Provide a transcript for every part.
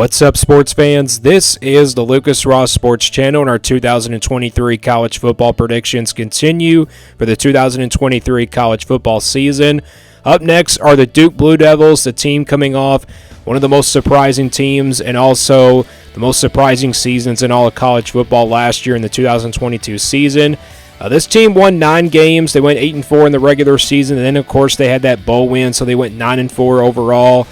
What's up, sports fans? This is the Lucas Ross Sports Channel, and our 2023 college football predictions continue for the 2023 college football season. Up next are the Duke Blue Devils, the team coming off one of the most surprising teams and also the most surprising seasons in all of college football last year in the 2022 season. This team won 9 games. They went 8-4 in the regular season, and then, of course, they had that bowl win, so they went 9-4 overall.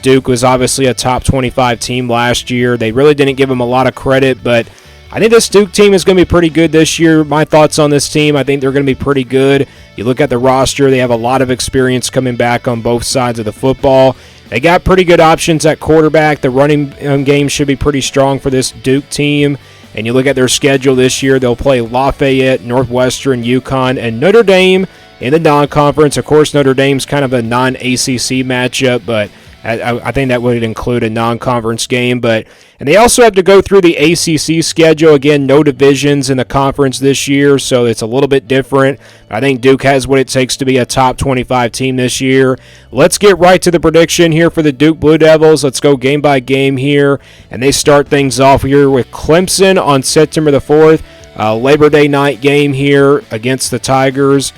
Duke was obviously a top 25 team last year. They really didn't give them a lot of credit, but I think this Duke team is going to be pretty good this year. My thoughts on this team, I think they're going to be pretty good. You look at the roster, they have a lot of experience coming back on both sides of the football. They got pretty good options at quarterback. The running game should be pretty strong for this Duke team. And you look at their schedule this year, they'll play Lafayette, Northwestern, UConn, and Notre Dame in the non-conference. Of course, Notre Dame's kind of a non-ACC matchup, but I think that would include a non-conference game. And they also have to go through the ACC schedule. Again, no divisions in the conference this year, so it's a little bit different. I think Duke has what it takes to be a top 25 team this year. Let's get right to the prediction here for the Duke Blue Devils. Let's go game by game here. And they start things off here with Clemson on September the 4th. Labor Day night game here against the Tigers.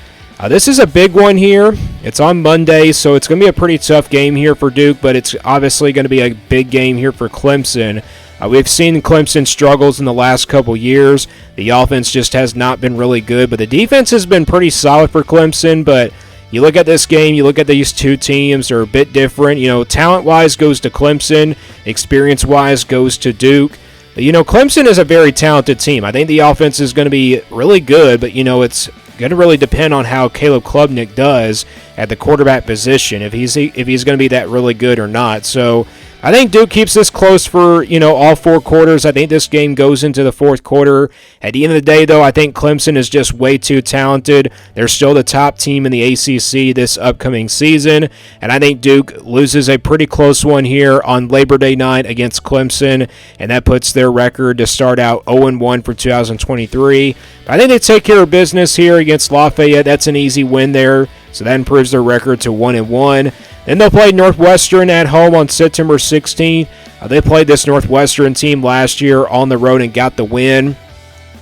This is a big one here. It's on Monday, so it's going to be a pretty tough game here for Duke, but it's obviously going to be a big game here for Clemson. We've seen Clemson struggles in the last couple years. The offense just has not been really good, but the defense has been pretty solid for Clemson. But you look at this game, you look at these two teams, they're a bit different. Talent-wise goes to Clemson, experience-wise goes to Duke. Clemson is a very talented team. I think the offense is going to be really good, but, it's going to really depend on how Caleb Klubnik does at the quarterback position, if he's going to be that really good or not. So I think Duke keeps this close for, all 4 quarters. I think this game goes into the 4th quarter. At the end of the day, though, I think Clemson is just way too talented. They're still the top team in the ACC this upcoming season, and I think Duke loses a pretty close one here on Labor Day night against Clemson, and that puts their record to start out 0-1 for 2023. I think they take care of business here against Lafayette. That's an easy win there, so that improves their record to 1-1. Then they'll play Northwestern at home on September 16th. They played this Northwestern team last year on the road and got the win.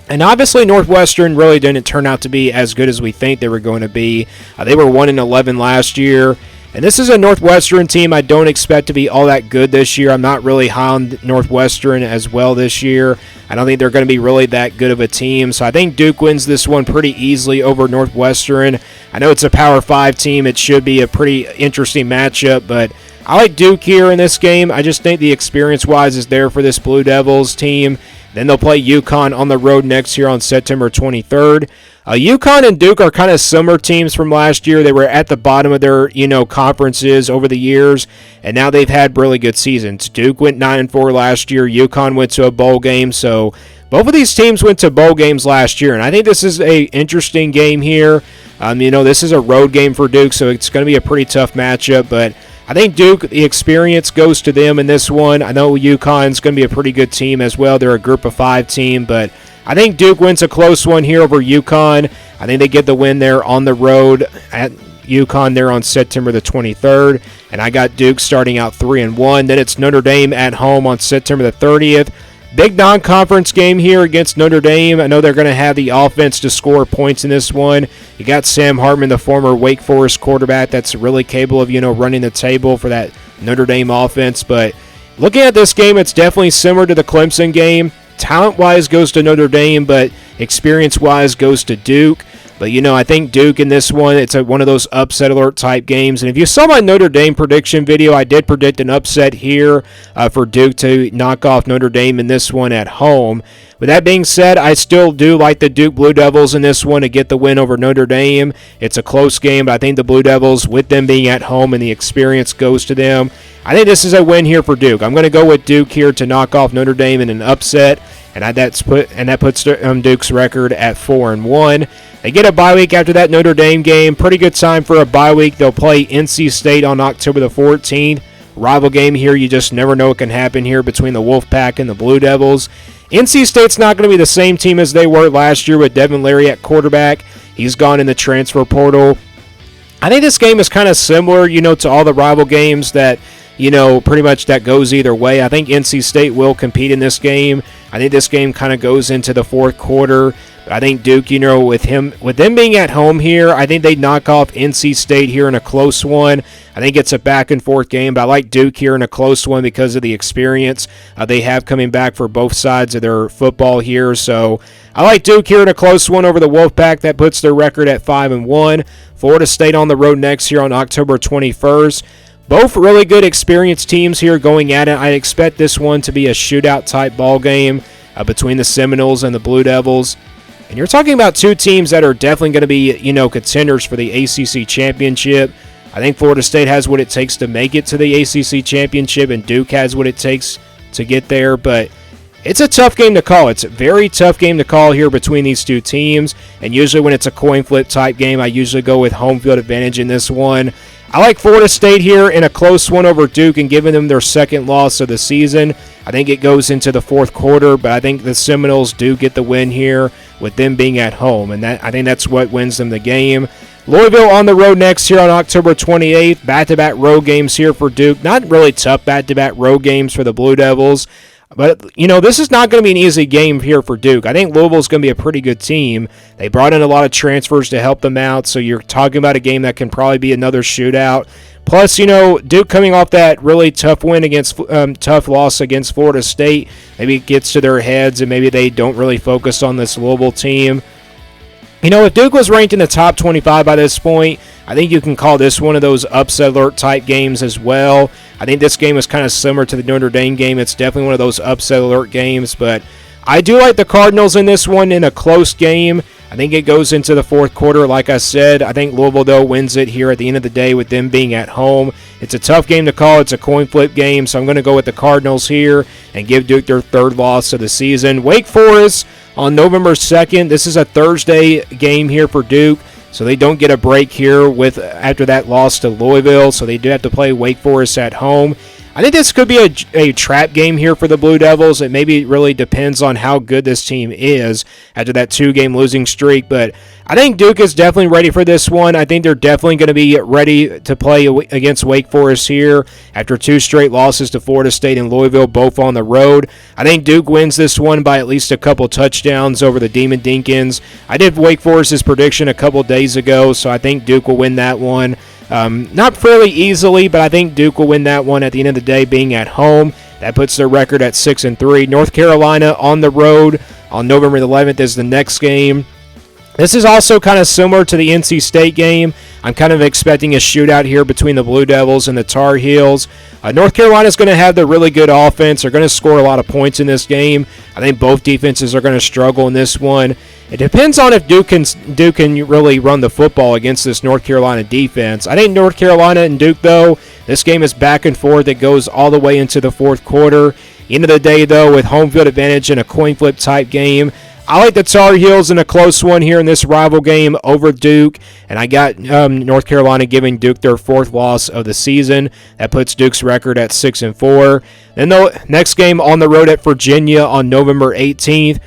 And obviously Northwestern really didn't turn out to be as good as we think they were going to be. They were 1-11 last year. And this is a Northwestern team I don't expect to be all that good this year. I'm not really high on Northwestern as well this year. I don't think they're going to be really that good of a team. So I think Duke wins this one pretty easily over Northwestern. I know it's a Power 5 team. It should be a pretty interesting matchup, but I like Duke here in this game. I just think the experience-wise is there for this Blue Devils team. Then they'll play UConn on the road next year on September 23rd. UConn and Duke are kind of similar teams from last year. They were at the bottom of their, conferences over the years, and now they've had really good seasons. Duke went 9-4 last year. UConn went to a bowl game, so both of these teams went to bowl games last year, and I think this is a interesting game here. This is a road game for Duke, so it's going to be a pretty tough matchup, but I think Duke, the experience goes to them in this one. I know UConn's going to be a pretty good team as well. They're a group of 5 team, but I think Duke wins a close one here over UConn. I think they get the win there on the road at UConn there on September the 23rd. And I got Duke starting out 3-1. Then it's Notre Dame at home on September the 30th. Big non-conference game here against Notre Dame. I know they're going to have the offense to score points in this one. You got Sam Hartman, the former Wake Forest quarterback, that's really capable of, running the table for that Notre Dame offense. But looking at this game, it's definitely similar to the Clemson game. Talent-wise goes to Notre Dame, but experience-wise goes to Duke. But, I think Duke in this one, it's one of those upset alert type games. And if you saw my Notre Dame prediction video, I did predict an upset here for Duke to knock off Notre Dame in this one at home. With that being said, I still do like the Duke Blue Devils in this one to get the win over Notre Dame. It's a close game, but I think the Blue Devils, with them being at home and the experience goes to them, I think this is a win here for Duke. I'm going to go with Duke here to knock off Notre Dame in an upset, and that puts Duke's record at 4-1. They get a bye week after that Notre Dame game. Pretty good time for a bye week. They'll play NC State on October the 14th. Rival game here. You just never know what can happen here between the Wolfpack and the Blue Devils. NC State's not going to be the same team as they were last year with Devin Leary at quarterback. He's gone in the transfer portal. I think this game is kind of similar, to all the rival games that pretty much that goes either way. I think NC State will compete in this game. I think this game kind of goes into the fourth quarter. But I think Duke, with them being at home here, I think they knock off NC State here in a close one. I think it's a back and forth game, but I like Duke here in a close one because of the experience they have coming back for both sides of their football here. So I like Duke here in a close one over the Wolfpack. That puts their record at 5-1. Florida State on the road next here on October 21st. Both really good experienced teams here going at it. I expect this one to be a shootout type ball game between the Seminoles and the Blue Devils. And you're talking about two teams that are definitely going to be, contenders for the ACC championship. I think Florida State has what it takes to make it to the ACC championship, and Duke has what it takes to get there. But it's a tough game to call. It's a very tough game to call here between these two teams. And usually when it's a coin flip type game, I usually go with home field advantage in this one. I like Florida State here in a close one over Duke and giving them their second loss of the season. I think it goes into the fourth quarter, but I think the Seminoles do get the win here with them being at home, and I think that's what wins them the game. Louisville on the road next here on October 28th. Back-to-back road games here for Duke. Not really tough back-to-back road games for the Blue Devils. But, this is not going to be an easy game here for Duke. I think Louisville's going to be a pretty good team. They brought in a lot of transfers to help them out, so you're talking about a game that can probably be another shootout. Plus, Duke coming off that really tough win tough loss against Florida State, maybe it gets to their heads and maybe they don't really focus on this Louisville team. If Duke was ranked in the top 25 by this point, I think you can call this one of those upset alert type games as well. I think this game is kind of similar to the Notre Dame game. It's definitely one of those upset alert games, but I do like the Cardinals in this one in a close game. I think it goes into the fourth quarter, like I said. I think Louisville, though, wins it here at the end of the day with them being at home. It's a tough game to call. It's a coin flip game, so I'm going to go with the Cardinals here and give Duke their third loss of the season. Wake Forest on November 2nd. This is a Thursday game here for Duke, so they don't get a break here after that loss to Louisville, so they do have to play Wake Forest at home. I think this could be a trap game here for the Blue Devils. It maybe really depends on how good this team is after that 2-game losing streak. But I think Duke is definitely ready for this one. I think they're definitely going to be ready to play against Wake Forest here after 2 straight losses to Florida State and Louisville, both on the road. I think Duke wins this one by at least a couple touchdowns over the Demon Deacons. I did Wake Forest's prediction a couple days ago, so I think Duke will win that one. Not fairly easily, but I think Duke will win that one at the end of the day being at home. That puts their record at 6-3. North Carolina on the road on November 11th is the next game. This is also kind of similar to the NC State game. I'm kind of expecting a shootout here between the Blue Devils and the Tar Heels. North Carolina is going to have the really good offense. They're going to score a lot of points in this game. I think both defenses are going to struggle in this one. It depends on if Duke can really run the football against this North Carolina defense. I think North Carolina and Duke, though, this game is back and forth. It goes all the way into the fourth quarter. End of the day, though, with home field advantage in a coin flip type game, I like the Tar Heels in a close one here in this rival game over Duke, and I got North Carolina giving Duke their 4th loss of the season. That puts Duke's record at 6-4. Then the next game on the road at Virginia on November 18th.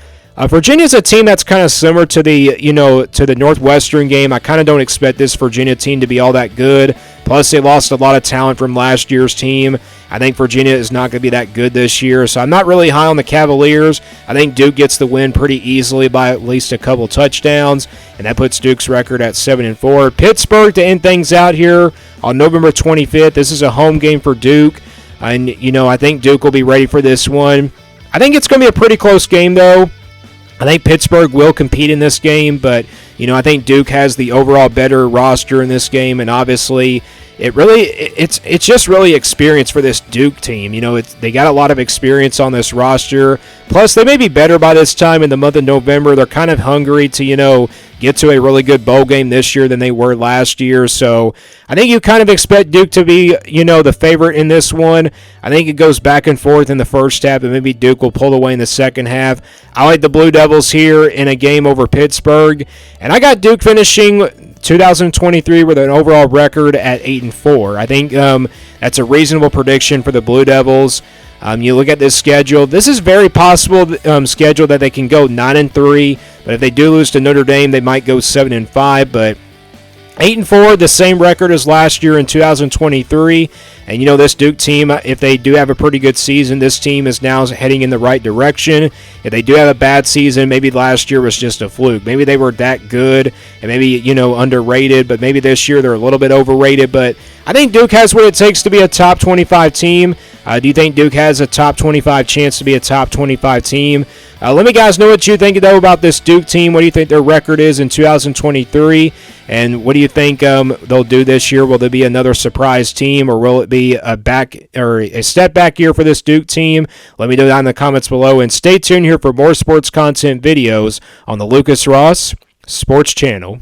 Virginia's a team that's kind of similar to the Northwestern game. I kind of don't expect this Virginia team to be all that good. Plus, they lost a lot of talent from last year's team. I think Virginia is not going to be that good this year, so I'm not really high on the Cavaliers. I think Duke gets the win pretty easily by at least a couple touchdowns, and that puts Duke's record at 7-4. Pittsburgh to end things out here on November 25th. This is a home game for Duke, and I think Duke will be ready for this one. I think it's going to be a pretty close game, though. I think Pittsburgh will compete in this game, but I think Duke has the overall better roster in this game, and obviously it's just really experience for this Duke team. They got a lot of experience on this roster. Plus, they may be better by this time in the month of November. They're kind of hungry to get to a really good bowl game this year than they were last year. So I think you kind of expect Duke to be, the favorite in this one. I think it goes back and forth in the first half, and maybe Duke will pull away in the second half. I like the Blue Devils here in a game over Pittsburgh, and I got Duke finishing 2023 with an overall record at 8-4. I think that's a reasonable prediction for the Blue Devils. You look at this schedule. This is very possible schedule that they can go 9-3, but if they do lose to Notre Dame, they might go 7-5. But 8-4, the same record as last year in 2023. And this Duke team, if they do have a pretty good season, this team is now heading in the right direction. If they do have a bad season, maybe last year was just a fluke. Maybe they were that good and maybe, underrated, but maybe this year they're a little bit overrated. But I think Duke has what it takes to be a top 25 team. Do you think Duke has a top 25 chance to be a top 25 team? Let me guys know what you think, though, about this Duke team. What do you think their record is in 2023? And what do you think they'll do this year? Will there be another surprise team, or will it be a step back year for this Duke team? Let me know down in the comments below, and stay tuned here for more sports content videos on the Lucas Ross Sports Channel.